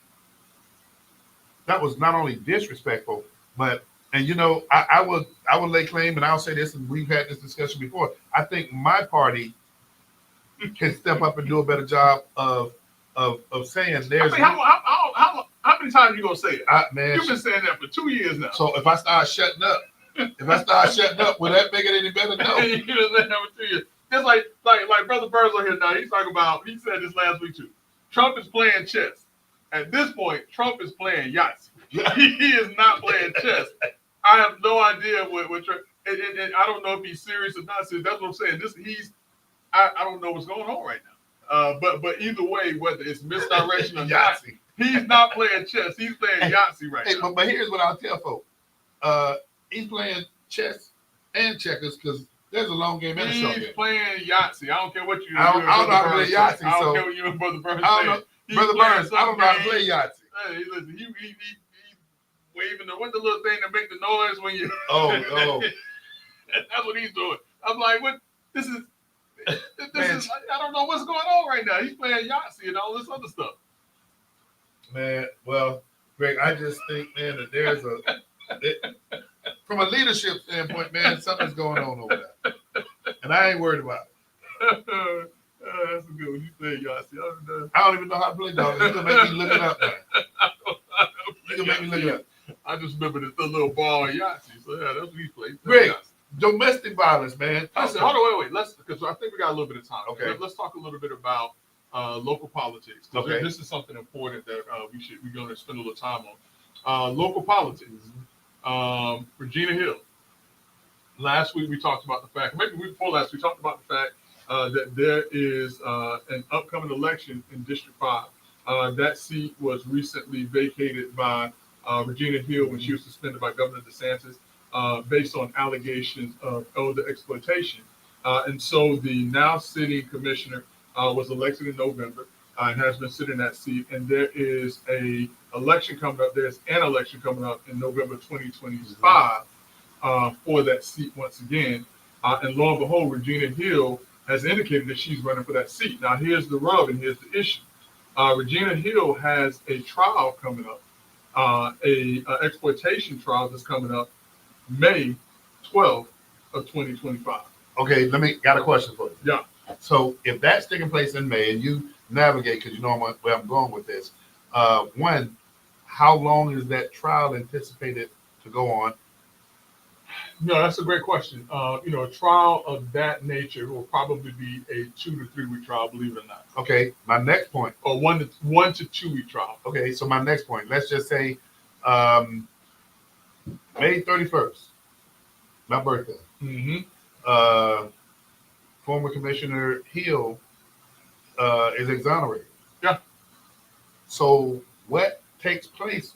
was not only disrespectful, but I would lay claim, and I'll say this, and we've had this discussion before. I think my party can step up and do a better job of saying there's. I mean, how many times are you gonna say it? Man, you've been saying that for 2 years now. So if I start shutting up, will that make it any better? No. You've been saying that for 2 years. Just like Brother Burns on here now. He's talking about. He said this last week too. Trump is playing chess. At this point, Trump is playing Yahtzee. He is not playing chess. I have no idea what Trump. And I don't know if he's serious or not serious. That's what I'm saying. I don't know what's going on right now. But either way, whether it's misdirection or not, he's not playing chess. He's playing Yahtzee right now. But here's what I'll tell folks. He's playing chess and checkers because there's a long game and a short game. He's playing Yahtzee. I don't care what you. I don't know how to play Yahtzee. I don't care what you and Brother Burns. I don't know, Brother Burns. I don't know how to play Yahtzee. Hey, listen, he waving what's the little thing that make the noise when you. Oh. That's what he's doing. I'm like, what? This is. I don't know what's going on right now. He's playing Yahtzee and all this other stuff. Man, well, Greg, I just think, man, that there's from a leadership standpoint, man, something's going on over there, and I ain't worried about it. That's a good one. You play Yahtzee. I don't even know how to play dog. You can make me look it up, man. You can make me look it up. I just remember the little ball in Yahtzee. So yeah, that's what he played. Greg, domestic violence, man. Listen, hold on, wait. Let's, because I think we got a little bit of time. Okay. Let's talk a little bit about local politics. Okay. This is something important that we're going to spend a little time on. Local politics. Regina Hill. Last week we talked about the fact, maybe the week before last, we talked about the fact that there is an upcoming election in District 5. That seat was recently vacated by Regina Hill when she was suspended by Governor DeSantis based on allegations of elder exploitation. And so the now sitting commissioner was elected in November and has been sitting in that seat. And there is an election coming up. There's an election coming up in November 2025 for that seat once again. And lo and behold, Regina Hill has indicated that she's running for that seat. Now, here's the rub and here's the issue. Regina Hill has a trial coming up, a exploitation trial that's coming up May 12th of 2025. Okay, got a question for you. Yeah. So if that's taking place in May and you navigate, because you know where I'm going with this, one, how long is that trial anticipated to go on? No, that's a great question. A trial of that nature will probably be a 2 to 3 week trial, believe it or not. Okay, my next point. Or 1 to 2 week trial. Okay, so my next point, let's just say May 31st, my birthday. Mm-hmm. Former Commissioner Hill is exonerated. Yeah. So what takes place?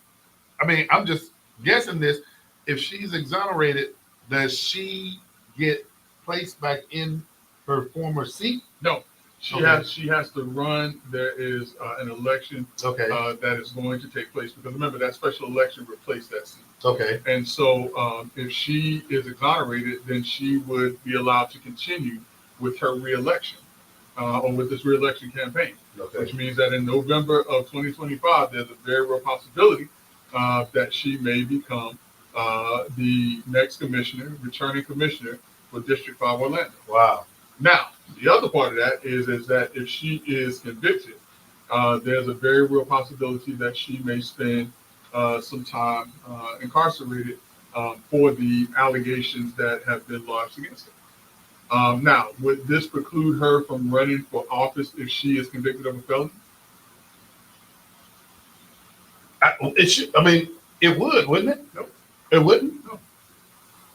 I mean, I'm just guessing this. If she's exonerated, does she get placed back in her former seat? No. She has to run. There is an election that is going to take place, because remember that special election replaced that seat. Okay. And so if she is exonerated, then she would be allowed to continue with her reelection or with this reelection campaign, which means that in November of 2025, there's a very real possibility that she may become the next returning commissioner for District 5 Orlando. Wow. Now, the other part of that is that if she is convicted, there's a very real possibility that she may spend some time incarcerated for the allegations that have been lodged against her. Now, would this preclude her from running for office if she is convicted of a felony? It would, wouldn't it? Nope. It wouldn't? No.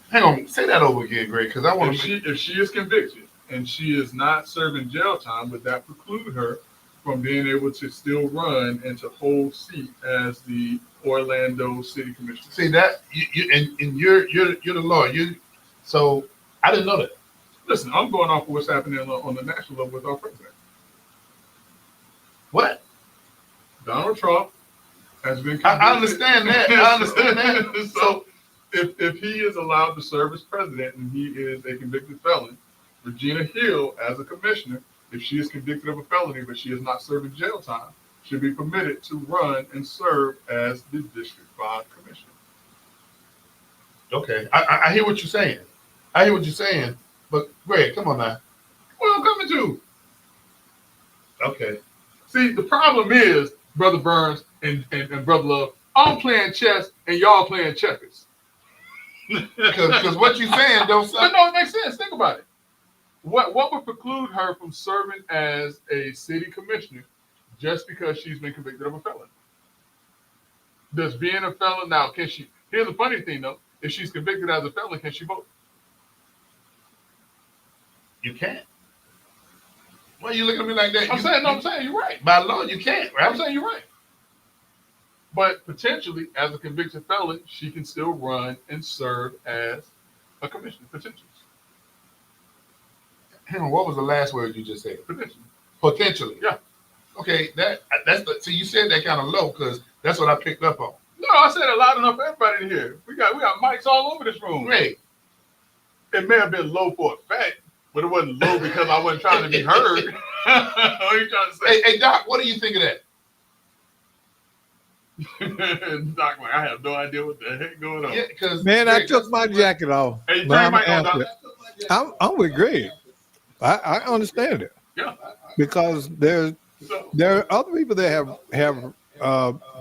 Hang on, say that over again, Greg, because I want to. If she is convicted and she is not serving jail time, would that preclude her from being able to still run and to hold seat as the Orlando City Commissioner? See that you're the lawyer. So I didn't know that. Listen, I'm going off of what's happening on the national level with our president. What? Donald Trump has been convicted. I understand that. I understand that. So if he is allowed to serve as president and he is a convicted felon, Regina Hill, as a commissioner, if she is convicted of a felony but she is not serving jail time, should be permitted to run and serve as the District 5 commissioner. Okay, I hear what you're saying. But Greg, come on now. What I'm coming to. Okay. See, the problem is, Brother Burns and Brother Love, I'm playing chess and y'all playing checkers. Because what you're saying don't But sound. no, it makes sense. Think about it. What would preclude her from serving as a city commissioner just because she's been convicted of a felony? Does being a felon now, can she? Here's the funny thing though: if she's convicted as a felon, can she vote? You can't. Why are you looking at me like that? I'm saying you're right. By law, you can't, right? I'm saying you're right. But potentially, as a convicted felon, she can still run and serve as a commissioner. Potentially. Hang on, what was the last word you just said? Potentially. Potentially. Yeah. Okay, so you said that kind of low because that's what I picked up on. No, I said it loud enough for everybody in here. We got mics all over this room. Great. It may have been low for a fact, but it wasn't low because I wasn't trying to be heard. What are you trying to say? Hey, Doc, what do you think of that? Doc, like, I have no idea what the heck going on. Yeah, because Man, I took my jacket off. Hey, But turn I'm your mic on, answer Doc. it. I'm with Greg. I understand it Yeah. because there So, are other people that have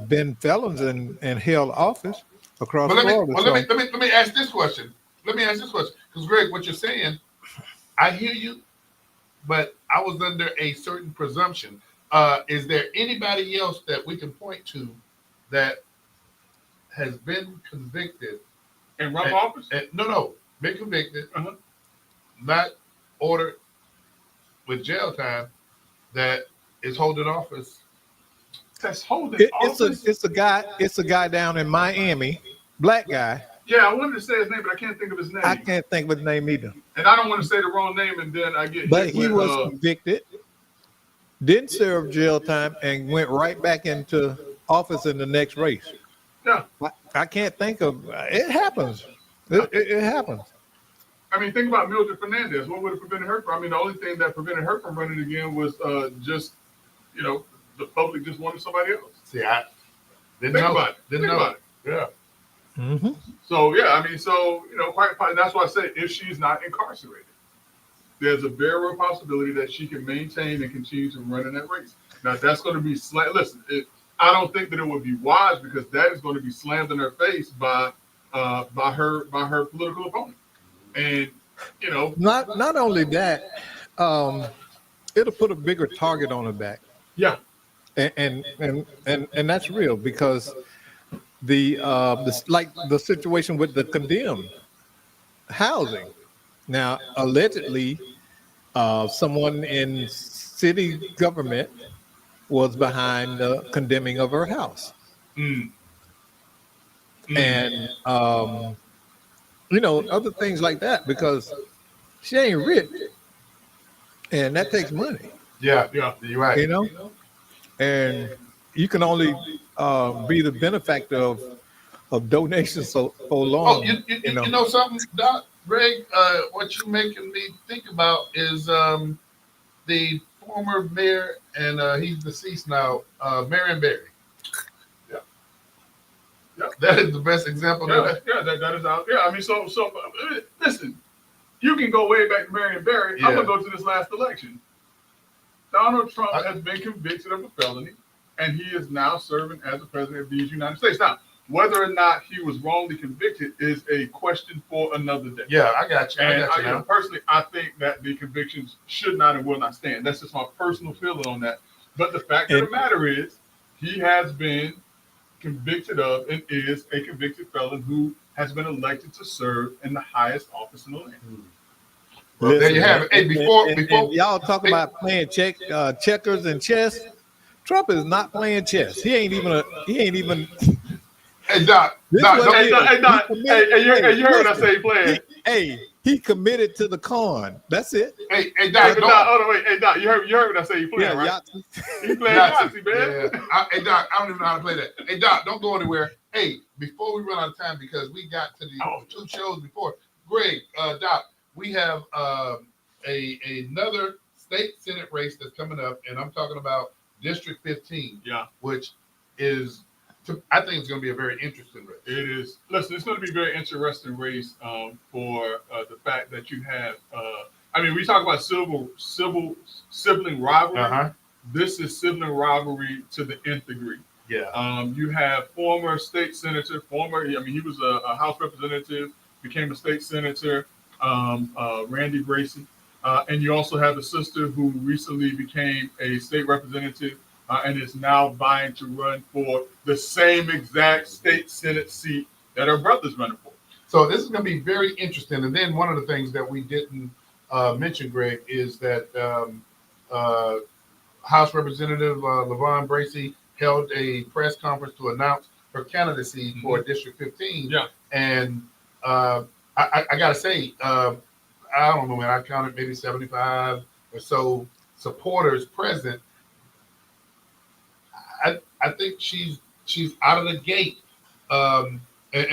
been felons and held office across But Florida. let me ask this question. Because Greg, what you're saying, I hear you, but I was under a certain presumption. Is there anybody else that we can point to that has been convicted? and run for office? No, been convicted, Uh-huh. not ordered with jail time, that is holding office? That's holding office. It's a guy down in Miami, black guy. Yeah, I wanted to say his name, but I can't think of his name. I can't think of his name either. And I don't want to say the wrong name, and then I get. But hit he with, was convicted, didn't serve jail time, and went right back into office in the next race. Yeah. I can't think of it. Happens. It happens. I mean, think about Mildred Fernandez. What would have prevented her from? I mean, the only thing that prevented her from running again was just, you know, the public just wanted somebody else. See, I didn't Think know. about it. Didn't Think know. about it. Yeah. Mm-hmm. So yeah, I mean, so you know, quite. That's why I say if she's not incarcerated, there's a very real possibility that she can maintain and continue to run in that race. Now that's going to be listen. I don't think that it would be wise because that is going to be slammed in her face by her political opponent, and you know, Not only that, it'll put a bigger target on her back, yeah, and that's real because the like the situation with the condemned housing. Now, allegedly, someone in city government was behind the condemning of her house. And you know, other things like that because she ain't rich, and that takes money. Yeah. yeah. You're right. You know, and you can only be the benefactor of donations so long. Oh, you know something, Doc, Greg? What you're making me think about is the former mayor, and he's deceased now, Marion Barry. Yeah. Yeah. That is the best example. That is out. Yeah, I mean, so listen, you can go way back to Marion Barry. Yeah. I'm gonna go to this last election. Donald Trump has been convicted of a felony, and he is now serving as the president of these United States. Now, whether or not he was wrongly convicted is a question for another day. Yeah, I got you. And I got you. you know, Now. personally, I think that the convictions should not and will not stand. That's just my personal feeling on that. But the fact of the matter is, he has been convicted of and is a convicted felon who has been elected to serve in the highest office in the land. Well, there you have it. Hey, before and y'all talk about playing checkers and chess. Trump is not playing chess. He ain't even. Hey, Doc. This Doc, what don't- it is. Hey, Doc. He Hey, you heard what I listen, say playing. He committed to the con. That's it. hey, Hey, Doc, Doc, don't. hold on, wait. Hey, Doc, you heard what I say you playing, right? Yahtzee. He playing Yahtzee, Yahtzee, man. yeah. Hey, Doc, I don't even know how to play that. Hey, Doc, don't go anywhere. Hey, before we run out of time, because we got to the two shows before. Greg, Doc, we have another state senate race that's coming up, and I'm talking about District 15, Yeah, which is, I think it's going to be a very interesting race. it is. Listen, it's going to be a very interesting race for the fact that you have. I mean, we talk about sibling rivalry. Uh-huh. This is sibling rivalry to the nth degree. Yeah. You have former state senator, he was a House representative, became a state senator, Randy Gracie. And you also have a sister who recently became a state representative and is now vying to run for the same exact state senate seat that her brother's running for. So this is going to be very interesting. And then one of the things that we didn't mention, Greg, is that House Representative LaVon Bracey held a press conference to announce her candidacy for District 15. Yeah. And I got to say, I don't know, man, I counted maybe 75 or so supporters present. I think she's out of the gate. And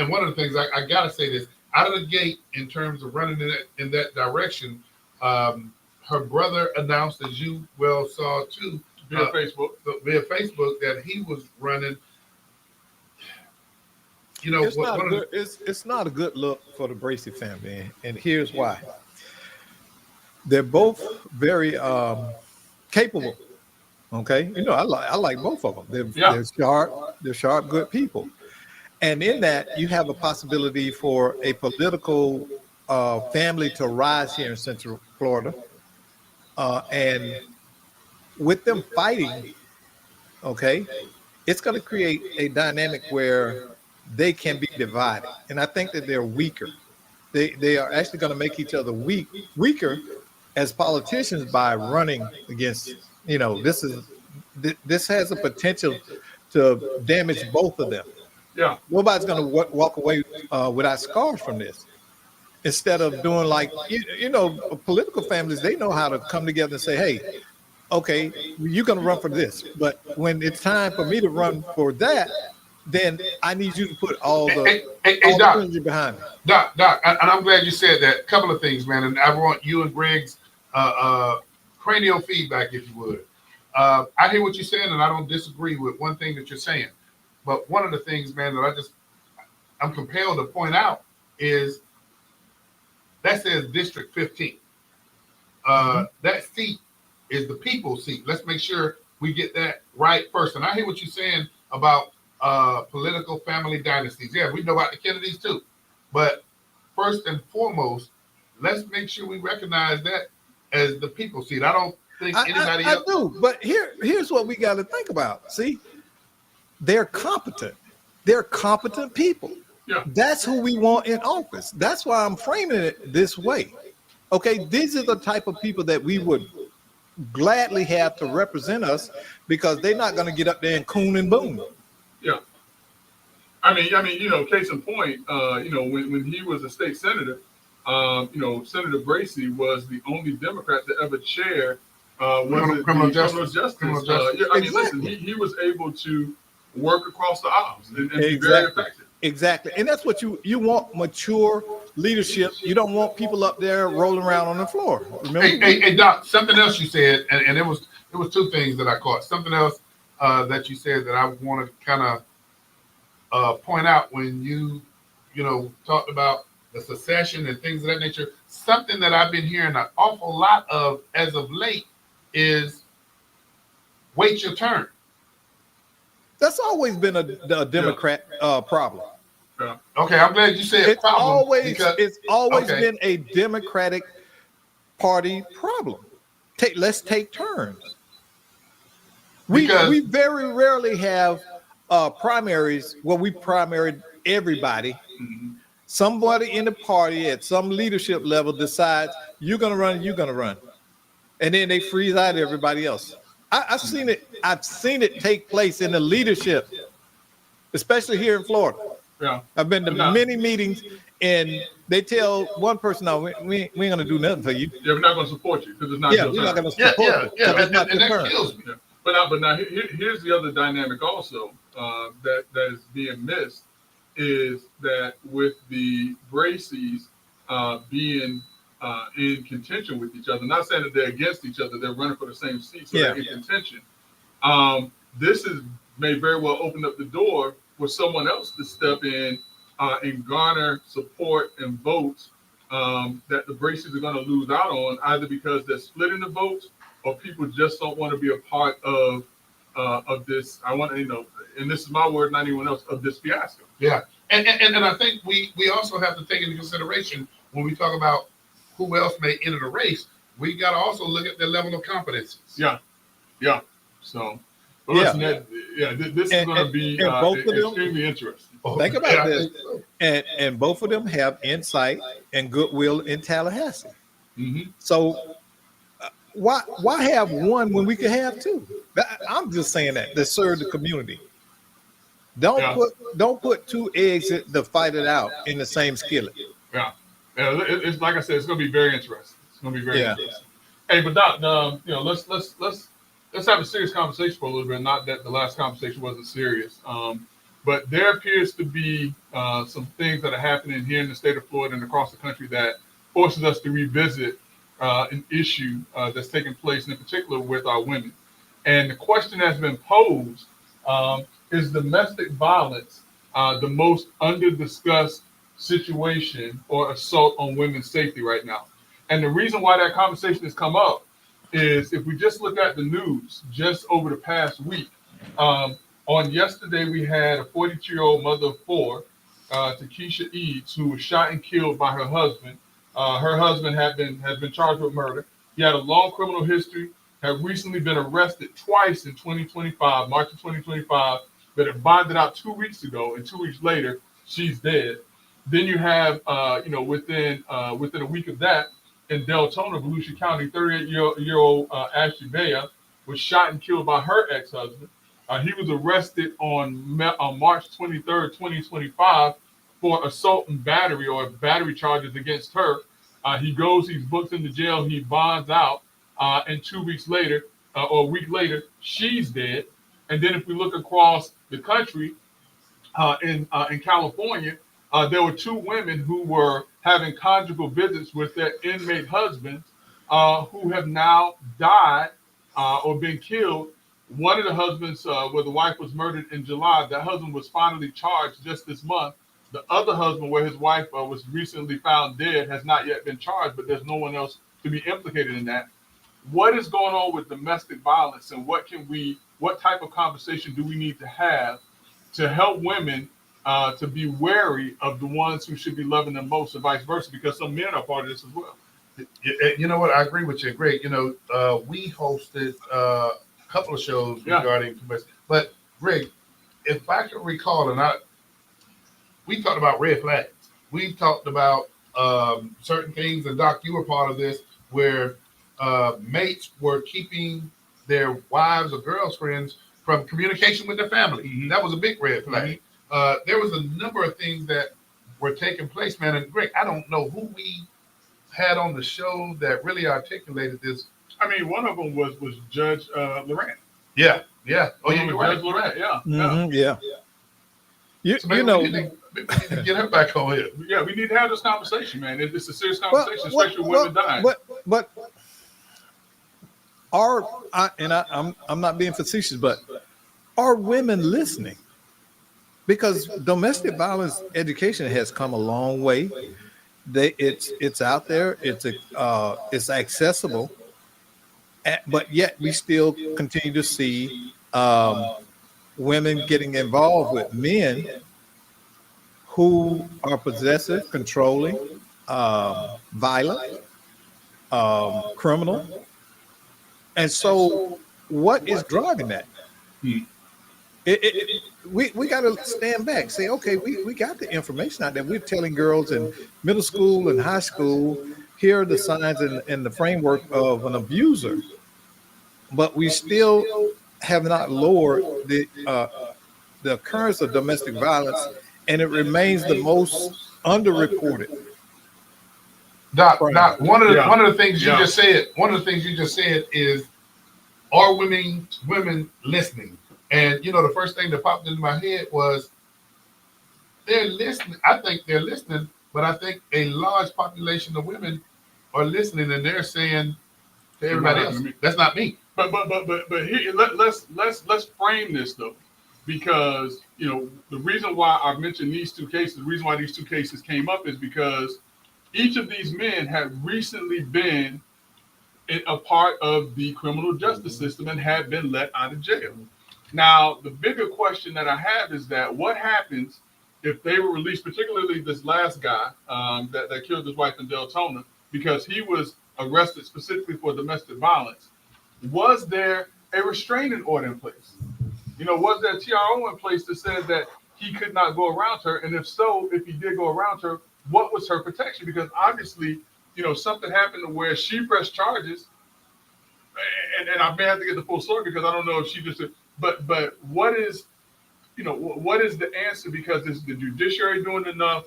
one of the things I got to say this, out of the gate in terms of running in that direction, her brother announced, as you well saw too, Via Facebook. that he was running. You know, it's not a good look for the Bracey family, and here's why. They're both very capable. Okay, you know, I like both of them. They're sharp, good people. And in that, you have a possibility for a political family to rise here in Central Florida. And with them fighting, okay, it's going to create a dynamic where they can be divided. And I think that they're weaker. They are actually going to make each other weaker as politicians by running against, you know, this has a potential to damage both of them. Yeah. Nobody's going to walk away without scars from this. Instead of doing like, you know, political families, they know how to come together and say, hey, okay, you're going to run for this. But when it's time for me to run for that, then I need you to put all the Hey, all the Doc, energy behind it. Doc, and I'm glad you said that. A couple of things, man, and I want you and Greg's cranial feedback, if you would. I hear what you're saying, and I don't disagree with one thing that you're saying. But one of the things, man, that I'm compelled to point out is that says District 15. That seat is the people's seat. Let's make sure we get that right first. And I hear what you're saying about political family dynasties. Yeah, we know about the Kennedys too. But first and foremost, let's make sure we recognize that as the people's seat. I don't think anybody else. I do, but here's what we got to think about. See, they're competent. They're competent people. Yeah. That's who we want in office. That's why I'm framing it this way. Okay, these are the type of people that we would gladly have to represent us because they're not going to get up there and coon and boom. Yeah. I mean, case in point, when he was a state senator, Senator Bracey was the only Democrat to ever chair criminal justice. Listen, he was able to work across the aisles and be very effective. Exactly. And that's what you want, mature leadership. You don't want people up there rolling around on the floor. Remember? Hey, Doc, something else you said, and it was two things that I caught. Something else that you said that I want to kind of point out when you talked about the secession and things of that nature. Something that I've been hearing an awful lot of as of late is wait your turn. That's always been a Democrat problem. Yeah. Okay, I'm glad you said It's problem. always been a Democratic Party problem. Let's take turns. We very rarely have primaries where we primaried everybody. Mm-hmm. Somebody in the party at some leadership level decides you're gonna run, and then they freeze out everybody else. I've seen it take place in the leadership, especially here in Florida. Yeah. I've been to many meetings, and they tell one person, "No, we ain't gonna do nothing for you." Yeah, we're not going to support you because it's not your We're turn. not gonna support you. It's not and your that turn. kills me. Yeah. But now here's the other dynamic also that is being missed is that with the Braceys being in contention with each other, not saying that they're against each other, they're running for the same seat, so they're in contention. This may very well open up the door for someone else to step in and garner support and votes that the Braceys are going to lose out on, either because they're splitting the votes or people just don't want to be a part of this. And this is my word, not anyone else, of this fiasco. Yeah, and I think we also have to take into consideration when we talk about who else may enter the race. We got to also look at their level of competencies. Yeah. So, listen, this is going to be extremely interesting. Think about this, and both of them have insight and goodwill in Tallahassee. Mm-hmm. So why have one when we could have two? I'm just saying that to serve the community. Don't put two eggs to fight it out in the same skillet. Yeah. It's like I said, it's going to be very interesting. It's going to be very interesting. Hey, but Doc, let's have a serious conversation for a little bit. Not that the last conversation wasn't serious, but there appears to be some things that are happening here in the state of Florida and across the country that forces us to revisit an issue that's taking place, in particular with our women. And the question that's been posed is domestic violence the most under-discussed situation or assault on women's safety right now? And the reason why that conversation has come up is if we just look at the news just over the past week, on yesterday we had a 42-year-old mother of four, Takesha Eads, who was shot and killed by her husband. Her husband has been charged with murder. He had a long criminal history, had recently been arrested twice in 2025, March of 2025, but it bonded out 2 weeks ago, and 2 weeks later, she's dead. Then you have, within a week of that, in Deltona, Volusia County, 38-year-old Ashley Bea was shot and killed by her ex-husband. He was arrested on March 23rd, 2025 for assault and battery or battery charges against her. He's booked into jail, he bonds out, and 2 weeks later, or a week later, she's dead. And then if we look across the country, in California, there were 2 women who were having conjugal visits with their inmate husbands, who have now died or been killed. One of the husbands, where the wife was murdered in July, that husband was finally charged just this month. The other husband, where his wife was recently found dead, has not yet been charged, but there's no one else to be implicated in that. What is going on with domestic violence, and what type of conversation do we need to have to help women to be wary of the ones who should be loving them most, and vice versa, because some men are part of this as well. You know what? I agree with you, Greg. You know, we hosted a couple of shows regarding domestic. But Greg, if I can recall, we talked about red flags. We talked about certain things, and Doc, you were part of this, where mates were keeping their wives or girlfriends from communication with their family. Mm-hmm. That was a big red flag. Mm-hmm. There was a number of things that were taking place, man. And Greg, I don't know who we had on the show that really articulated this. I mean, one of them was Judge Lorraine. Yeah. Oh, yeah, Judge right. Lorraine. Yeah. Mm-hmm, yeah. So you know, we need to get her back on here. Yeah, we need to have this conversation, man. It's a serious conversation, especially when women dying. But I'm not being facetious, but are women listening? Because domestic violence education has come a long way. It's out there. It's accessible, but yet we still continue to see women getting involved with men who are possessive, controlling, violent, criminal. And so what is driving that? We got to stand back, say, okay, we got the information out there. We're telling girls in middle school and high school, here are the signs and the framework of an abuser. But we still have not lowered the occurrence of domestic violence, and it remains the most underreported. Doc, one of the things you just said. One of the things you just said is, are women listening? And you know, the first thing that popped into my head was they're listening. I think they're listening, but I think a large population of women are listening, and they're saying to everybody else, "That's not me." But here, let's frame this though, because you know the reason why I mentioned these 2 cases, the reason why these 2 cases came up is because each of these men had recently been a part of the criminal justice system and had been let out of jail. Now, the bigger question that I have is that what happens if they were released, particularly this last guy that killed his wife in Deltona, because he was arrested specifically for domestic violence. Was there a restraining order in place? You know, was there a TRO in place that said that he could not go around her? And if so, if he did go around her, what was her protection? Because obviously, you know, something happened where she pressed charges, and I may have to get the full story because I don't know if she just. But what is the answer? Because is the judiciary doing enough?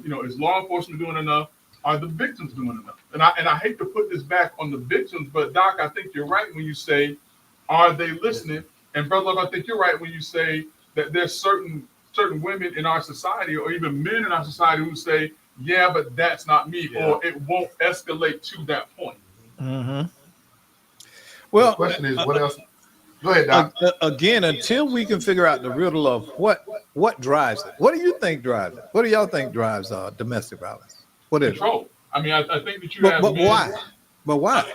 You know, is law enforcement doing enough? Are the victims doing enough? And I hate to put this back on the victims, but Doc, I think you're right when you say, are they listening? And Brother Love, I think you're right when you say that there's certain women in our society, or even men in our society, who say, yeah, but that's not me, or it won't escalate to that point. Mm-hmm. Well, the question is, what else? Go ahead, Doc. Again, until we can figure out the riddle of what drives it. What do you think drives it? What do y'all think drives domestic violence? What is control? I mean, I think that you have. But why? But why?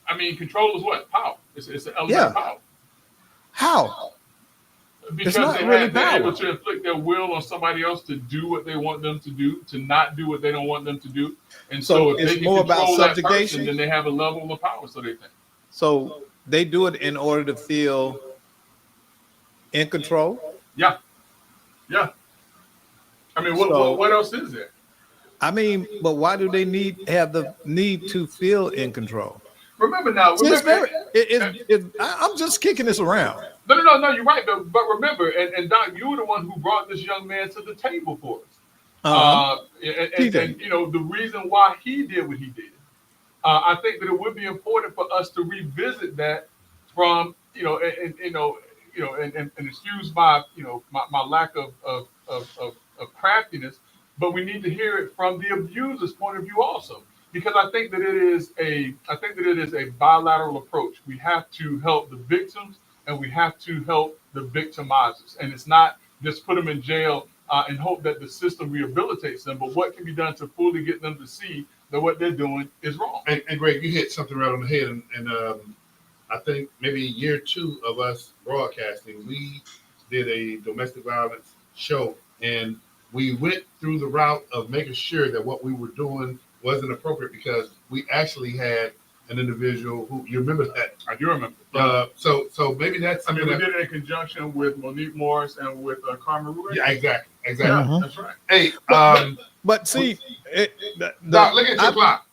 I mean, control is what? Power. It's an element of power. How? Because they're able to inflict their will on somebody else to do what they want them to do, to not do what they don't want them to do. And so if it's they can more control about that person, then they have a level of power, so they think. So they do it in order to feel in control? Yeah. I mean, what else is there? I mean, but why do they have the need to feel in control? Remember now. I'm just kicking this around. No, you're right. But remember, and Doc, you were the one who brought this young man to the table for us. And you know, the reason why he did what he did. I think that it would be important for us to revisit that from, you know, and you know, you know, and excuse my, you know, my lack of craftiness, but we need to hear it from the abuser's point of view also, because I think that it is a bilateral approach. We have to help the victims and we have to help the victimizers, and it's not just put them in jail and hope that the system rehabilitates them, but what can be done to fully get them to see that what they're doing is wrong. And Greg, you hit something right on the head, and I think maybe year 2 of us broadcasting, we did a domestic violence show, and we went through the route of making sure that what we were doing wasn't appropriate, because we actually had an individual who, you remember that? I do remember. So maybe that's I mean, something we did it in conjunction with Monique Morris and with Carmen Ruiz. yeah, exactly. Yeah, that's right. Hey, But see, Doc, look at your clock.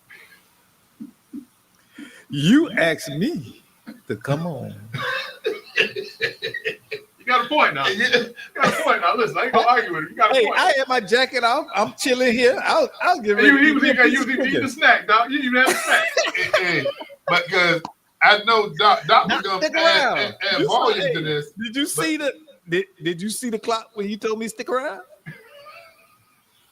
you asked me to come on. You got a point now. You got a point now. Listen, I ain't gonna argue with it. You got a Hey, point. I had my jacket off. I'm chilling here. I'll give You it. was eating the snack, Doc. You even had a snack. Hey, but because I know Doc was gonna Stick around. add You volume say- to this. Did you see did you see the clock when you told me to stick around?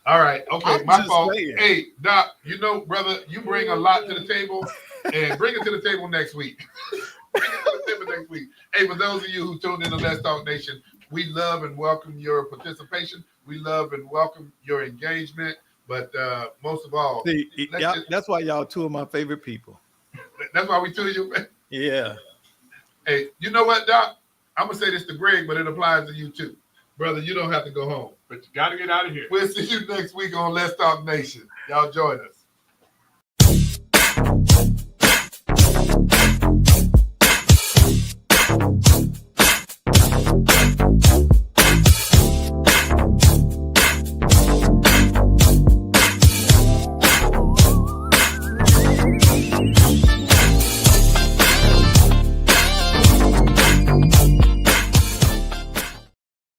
All right, okay, I'm my just fault. saying. Hey, Doc, you know, brother, you bring a lot to the table, and bring it to the table next week. Bring it to the table next week. Hey, for those of you who tuned in to Let's Talk Nation, we love and welcome your participation. We love and welcome your engagement. But most of all, See, let's y'all, just- that's why y'all two of my favorite people. that's why we tell you. Yeah. Hey, you know what, Doc? I'm gonna say this to Greg, but it applies to you too, brother. You don't have to go home. But you got to get out of here. We'll see you next week on Let's Talk Nation. Y'all join us.